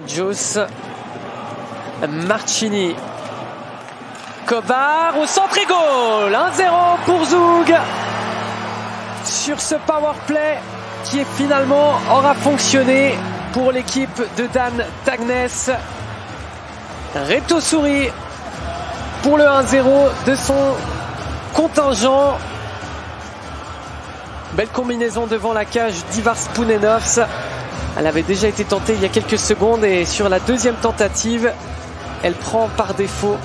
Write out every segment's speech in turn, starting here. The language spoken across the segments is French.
Jus, Marcini, Kovar au centre et goal. 1-0 pour Zug sur ce power play qui finalement aura fonctionné pour l'équipe de Dan Tagnes. Reto Souris pour le 1-0 de son contingent. Belle combinaison devant la cage d'Ivar Spunenovs. Elle avait déjà été tentée il y a quelques secondes et sur la deuxième tentative, elle prend par défaut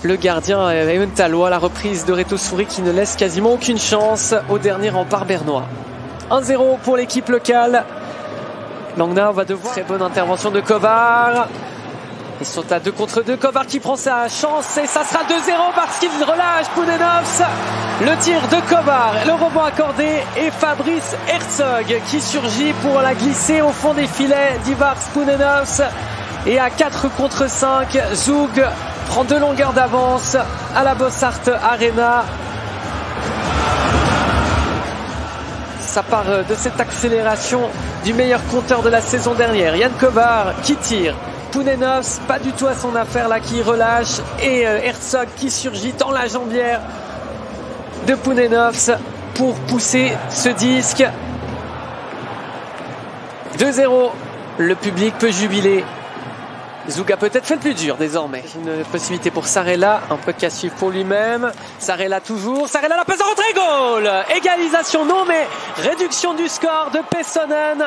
le gardien Eventalois. La reprise de Reto Souris qui ne laisse quasiment aucune chance au dernier rempart bernois. 1-0 pour l'équipe locale. Langnau va devoir. Très bonne intervention de Kovar. Ils sont à 2 contre 2. Kovar qui prend sa chance et ça sera 2-0 parce qu'il relâche Spunenovs. Le tir de Kovar, le rebond accordé et Fabrice Herzog qui surgit pour la glisser au fond des filets d'Ivar Spunenovs. Et à 4 contre 5, Zug prend 2 longueurs d'avance à la Bossart Arena. Ça part de cette accélération du meilleur compteur de la saison dernière. Jan Kovar qui tire. Spunenovs, pas du tout à son affaire là, qui relâche. Et Herzog qui surgit dans la jambière de Spunenovs pour pousser ce disque. 2-0. Le public peut jubiler. Zug a peut-être fait le plus dur désormais. Une possibilité pour Sarella, un peu qu'à suivre pour lui-même. Sarella toujours, Sarella la passe en rentrée, goal. Égalisation non mais réduction du score de Pessonen.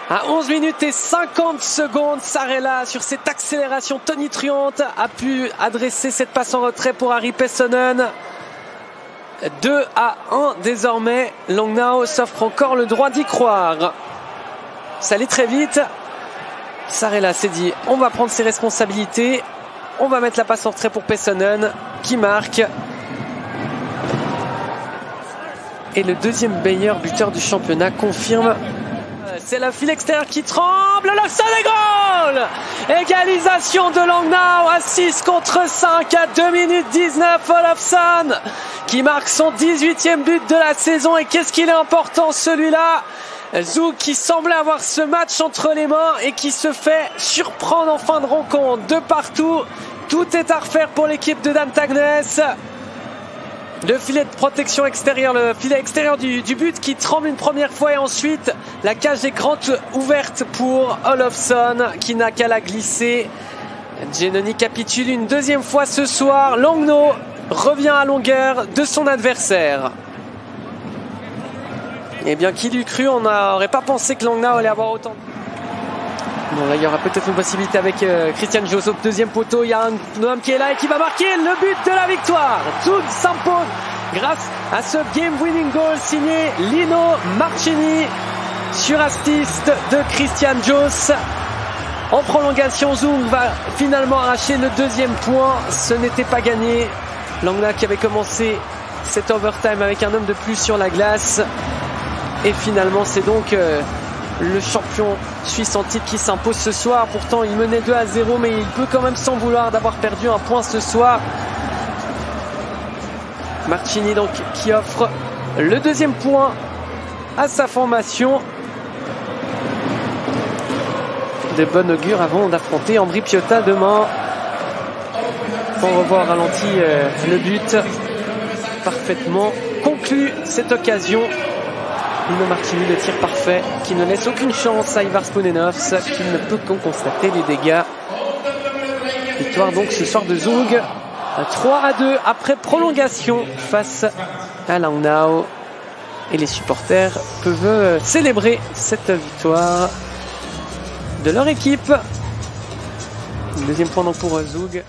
À 11 minutes et 50 secondes, Sarella sur cette accélération tonitruante a pu adresser cette passe en retrait pour Harry Pessonen. 2-1 désormais. Langnau s'offre encore le droit d'y croire. Ça allait très vite. Sarella s'est dit on va prendre ses responsabilités, on va mettre la passe en retrait pour Pessonen qui marque. Et le deuxième meilleur buteur du championnat confirme. C'est la file extérieure qui tremble, Olofsson et goal. Égalisation de Langnau à 6 contre 5 à 2 minutes 19. Olofsson qui marque son 18e but de la saison. Et qu'est-ce qu'il est important celui-là. Zug qui semblait avoir ce match entre les mains et qui se fait surprendre en fin de rencontre. De partout, tout est à refaire pour l'équipe de Dan Tagnes. Le filet de protection extérieure, le filet extérieur du but qui tremble une première fois et ensuite la cage est grande ouverte pour Olofsson qui n'a qu'à la glisser. Giannoni capitule une deuxième fois ce soir. Langnau revient à longueur de son adversaire. Et bien qui l'eût cru, on n'aurait pas pensé que Langnau allait avoir autant. Bon là il y aura peut-être une possibilité avec Christian Jus au deuxième poteau. Il y a un homme qui est là et qui va marquer le but de la victoire. Zug s'impose grâce à ce game winning goal signé Lino Marcini sur assist de Christian Jus. En prolongation, Zug va finalement arracher le deuxième point. Ce n'était pas gagné. Langnau qui avait commencé cet overtime avec un homme de plus sur la glace. Et finalement, c'est donc le champion suisse en titre qui s'impose ce soir. Pourtant, il menait 2-0, mais il peut quand même s'en vouloir d'avoir perdu un point ce soir. Marcini donc qui offre le deuxième point à sa formation. De bon augure avant d'affronter Ambri Piotta demain. On revoit ralenti le but. Parfaitement conclu cette occasion. Lino Marcini, le tir parfait qui ne laisse aucune chance à Ivar Spunenovs qui ne peut qu'en constater les dégâts. Victoire donc ce soir de Zug 3-2 après prolongation face à Langnau. Et les supporters peuvent célébrer cette victoire de leur équipe. Deuxième point donc pour Zug.